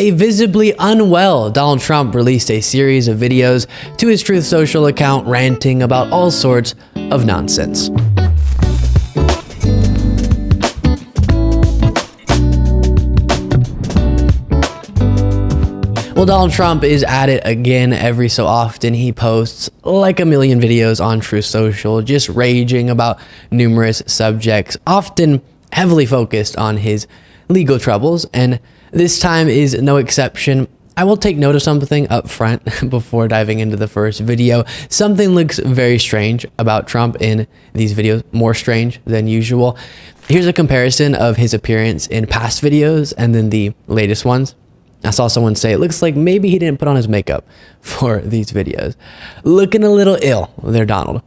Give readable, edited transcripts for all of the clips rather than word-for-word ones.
A visibly unwell Donald Trump released a series of videos to his Truth Social account ranting about all sorts of nonsense. Well, Donald Trump is at it again. Every so often he posts like a million videos on Truth Social, just raging about numerous subjects, often heavily focused on his legal troubles, and this time is no exception. I will take note of something up front before diving into the first video. Something looks very strange about Trump in these videos, more strange than usual. Here's a comparison of his appearance in past videos and then the latest ones. I saw someone say it looks like maybe he didn't put on his makeup for these videos. Looking a little ill there, Donald.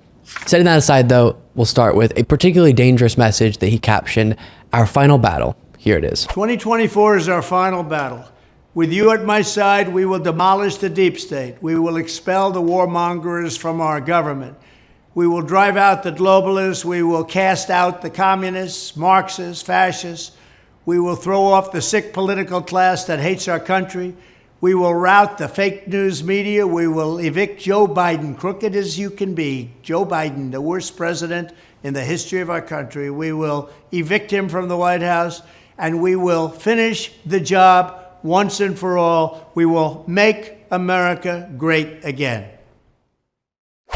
Setting that aside though, we'll start with a particularly dangerous message that he captioned, "Our final battle." Here it is. 2024 is our final battle. With you at my side, we will demolish the deep state. We will expel the warmongers from our government. We will drive out the globalists. We will cast out the communists, Marxists, fascists. We will throw off the sick political class that hates our country. We will rout the fake news media. We will evict Joe Biden, crooked as you can be. Joe Biden, the worst president in the history of our country. We will evict him from the White House, and we will finish the job once and for all. We will make America great again.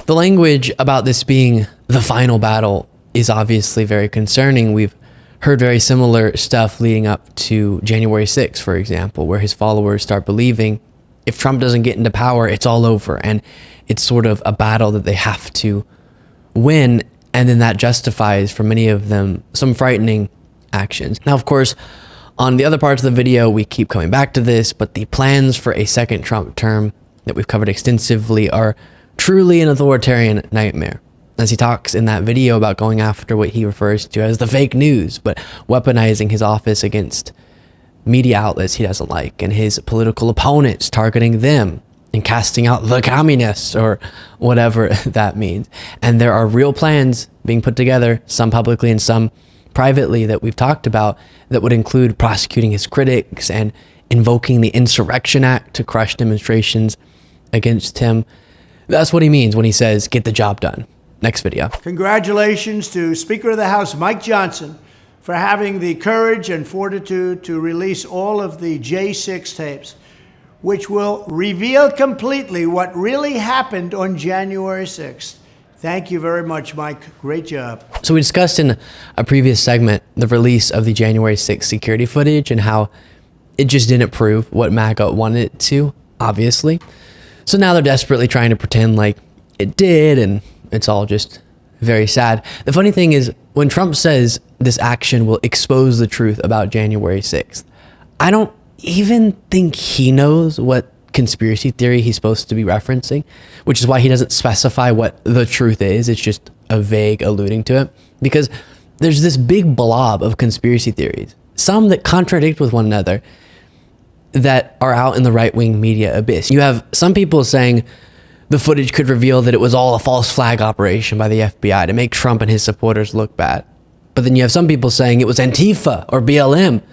The language about this being the final battle is obviously very concerning. We've heard very similar stuff leading up to January 6th, for example, where his followers start believing if Trump doesn't get into power, it's all over. And it's sort of a battle that they have to win. And then that justifies for many of them some frightening actions. Now, of course, on the other parts of the video, we keep coming back to this, but the plans for a second Trump term that we've covered extensively are truly an authoritarian nightmare. As he talks in that video about going after what he refers to as the fake news, but weaponizing his office against media outlets he doesn't like and his political opponents, targeting them and casting out the communists or whatever that means. And there are real plans being put together, some publicly and some privately, that we've talked about, that would include prosecuting his critics and invoking the Insurrection Act to crush demonstrations against him. That's what he means when he says, get the job done. Next video. Congratulations to Speaker of the House Mike Johnson for having the courage and fortitude to release all of the J6 tapes, which will reveal completely what really happened on January 6th. Thank you very much, Mike. Great job. So we discussed in a previous segment the release of the January 6th security footage and how it just didn't prove what MAGA wanted it to, obviously. So now they're desperately trying to pretend like it did, and it's all just very sad. The funny thing is, when Trump says this action will expose the truth about January 6th, I don't even think he knows what conspiracy theory he's supposed to be referencing, which is why he doesn't specify what the truth is. It's just a vague alluding to it, because there's this big blob of conspiracy theories, some that contradict with one another, that are out in the right-wing media abyss. You have some people saying the footage could reveal that it was all a false flag operation by the FBI to make Trump and his supporters look bad. But then you have some people saying it was Antifa or BLM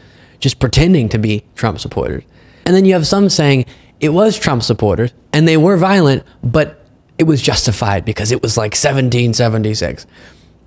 just pretending to be Trump supporters. And then you have some saying it was Trump supporters and they were violent, but it was justified because it was like 1776.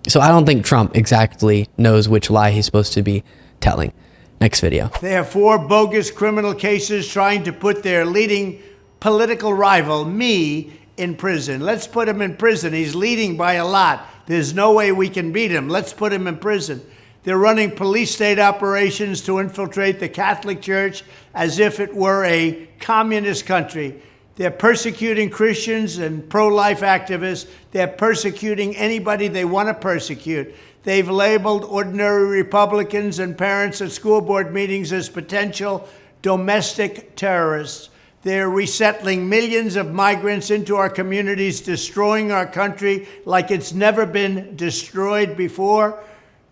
So I don't think Trump exactly knows which lie he's supposed to be telling. Next video. They have 4 bogus criminal cases trying to put their leading political rival, me, in prison. Let's put him in prison. He's leading by a lot. There's no way we can beat him. Let's put him in prison. They're running police state operations to infiltrate the Catholic Church as if it were a communist country. They're persecuting Christians and pro-life activists. They're persecuting anybody they want to persecute. They've labeled ordinary Republicans and parents at school board meetings as potential domestic terrorists. They're resettling millions of migrants into our communities, destroying our country like it's never been destroyed before.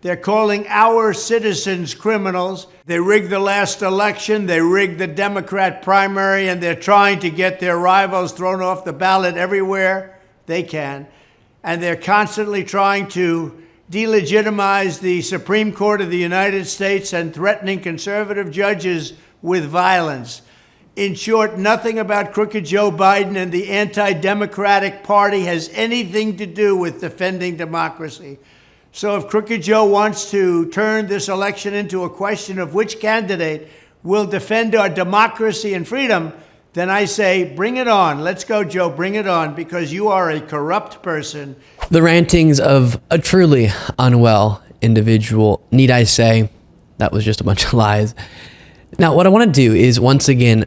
They're calling our citizens criminals. They rigged the last election. They rigged the Democrat primary, and they're trying to get their rivals thrown off the ballot everywhere they can. And they're constantly trying to delegitimize the Supreme Court of the United States and threatening conservative judges with violence. In short, nothing about crooked Joe Biden and the anti-democratic party has anything to do with defending democracy. So if crooked Joe wants to turn this election into a question of which candidate will defend our democracy and freedom, then I say, bring it on. Let's go, Joe, bring it on, because you are a corrupt person. The rantings of a truly unwell individual. Need I say, that was just a bunch of lies. Now, what I want to do is once again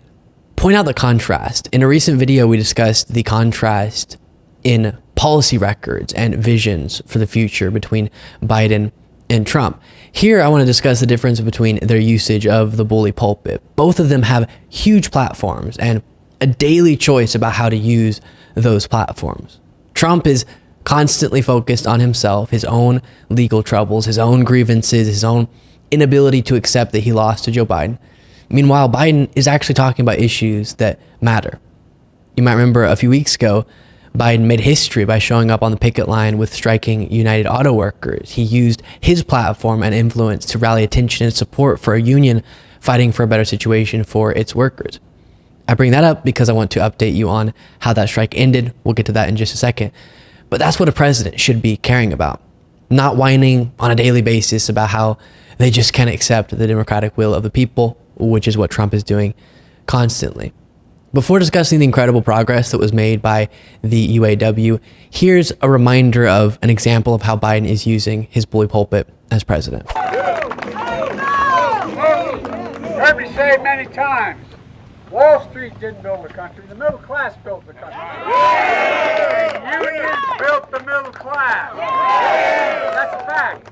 point out the contrast. In a recent video, we discussed the contrast in policy records and visions for the future between Biden and Trump. Here, I want to discuss the difference between their usage of the bully pulpit. Both of them have huge platforms and a daily choice about how to use those platforms. Trump is constantly focused on himself, his own legal troubles, his own grievances, his own inability to accept that he lost to Joe Biden. Meanwhile, Biden is actually talking about issues that matter. You might remember a few weeks ago, Biden made history by showing up on the picket line with striking United Auto Workers. He used his platform and influence to rally attention and support for a union fighting for a better situation for its workers. I bring that up because I want to update you on how that strike ended. We'll get to that in just a second. But that's what a president should be caring about, not whining on a daily basis about how they just can't accept the democratic will of the people, which is what Trump is doing constantly. Before discussing the incredible progress that was made by the UAW, here's a reminder of an example of how Biden is using his bully pulpit as president. Heard me say many times, Wall Street didn't build the country, the middle class built the country. And unions built the middle class. That's a fact.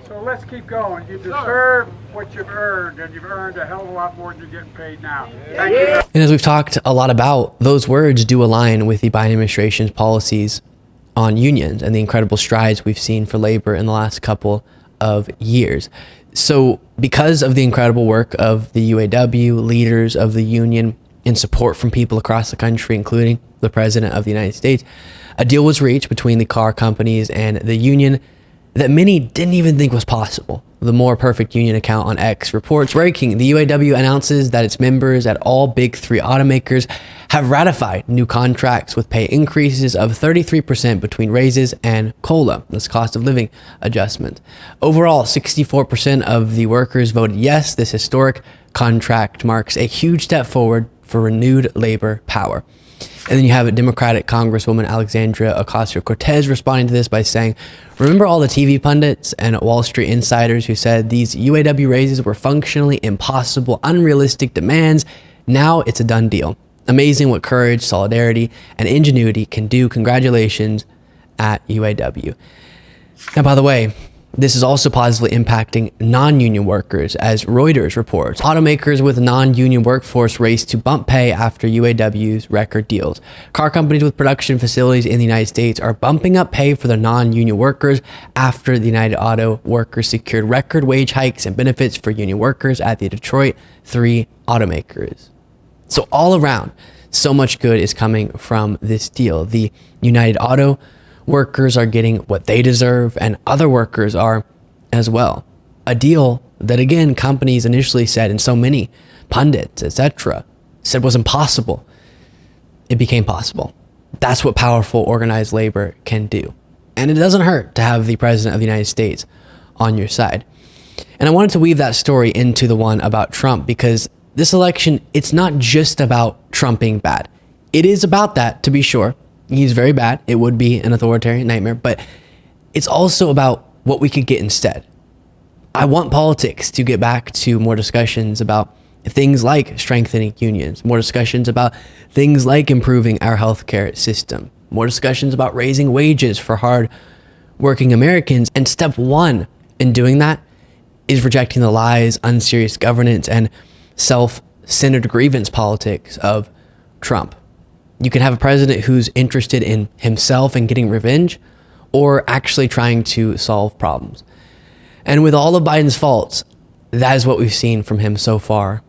So let's keep going. You deserve what you've earned, and you've earned a hell of a lot more than you're getting paid now. Thank you. And as we've talked a lot about, those words do align with the Biden administration's policies on unions and the incredible strides we've seen for labor in the last couple of years. So because of the incredible work of the UAW, leaders of the union, and support from people across the country, including the President of the United States, a deal was reached between the car companies and the union that many didn't even think was possible. The More Perfect Union account on X reports, breaking, the UAW announces that its members at all big three automakers have ratified new contracts with pay increases of 33% between raises and COLA, this cost of living adjustment. Overall, 64% of the workers voted yes. This historic contract marks a huge step forward for renewed labor power. And then you have a Democratic Congresswoman Alexandria Ocasio-Cortez responding to this by saying, remember all the TV pundits and Wall Street insiders who said these UAW raises were functionally impossible, unrealistic demands? Now it's a done deal. Amazing what courage, solidarity, and ingenuity can do. Congratulations at UAW. Now, by the way, this is also positively impacting non-union workers, as Reuters reports. Automakers with non-union workforce race to bump pay after UAW's record deals. Car companies with production facilities in the United States are bumping up pay for their non-union workers after the United Auto Workers secured record wage hikes and benefits for union workers at the Detroit 3 automakers. So all around, so much good is coming from this deal. The United Auto Workers are getting what they deserve, and other workers are as well. A deal that, again, companies initially said, and so many pundits, etc., said was impossible. It became possible. That's what powerful organized labor can do. And it doesn't hurt to have the President of the United States on your side. And I wanted to weave that story into the one about Trump, because this election, it's not just about Trump being bad. It is about that, to be sure. He's very bad. It would be an authoritarian nightmare, but it's also about what we could get instead. I want politics to get back to more discussions about things like strengthening unions, more discussions about things like improving our healthcare system, more discussions about raising wages for hard-working Americans. And step one in doing that is rejecting the lies, unserious governance, and self-centered grievance politics of Trump. You can have a president who's interested in himself and getting revenge, or actually trying to solve problems. And with all of Biden's faults, that is what we've seen from him so far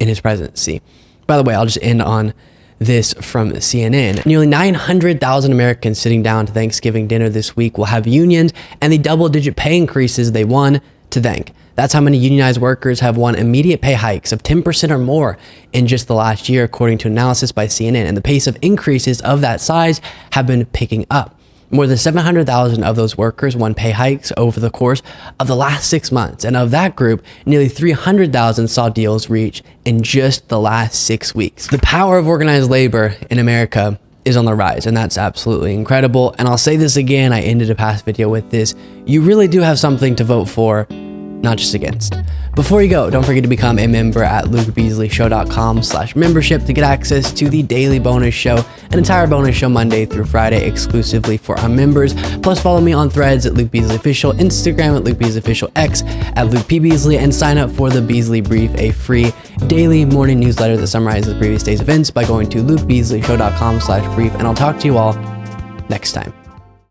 in his presidency. By the way, I'll just end on this from CNN. Nearly 900,000 Americans sitting down to Thanksgiving dinner this week will have unions and the double-digit pay increases they won to thank. That's how many unionized workers have won immediate pay hikes of 10% or more in just the last year, according to analysis by CNN. And the pace of increases of that size have been picking up. More than 700,000 of those workers won pay hikes over the course of the last 6 months. And of that group, nearly 300,000 saw deals reach in just the last 6 weeks. The power of organized labor in America is on the rise, and that's absolutely incredible. And I'll say this again, I ended a past video with this. You really do have something to vote for, not just against. Before you go, don't forget to become a member at lukebeasley.show.com/membership to get access to the daily bonus show, an entire bonus show Monday through Friday exclusively for our members. Plus, follow me on Threads at Luke Beasley Official, Instagram at Luke Beasley Official, X at Luke P. Beasley, and sign up for the Beasley Brief, a free daily morning newsletter that summarizes the previous day's events by going to lukebeasleyshow.com/brief. And I'll talk to you all next time.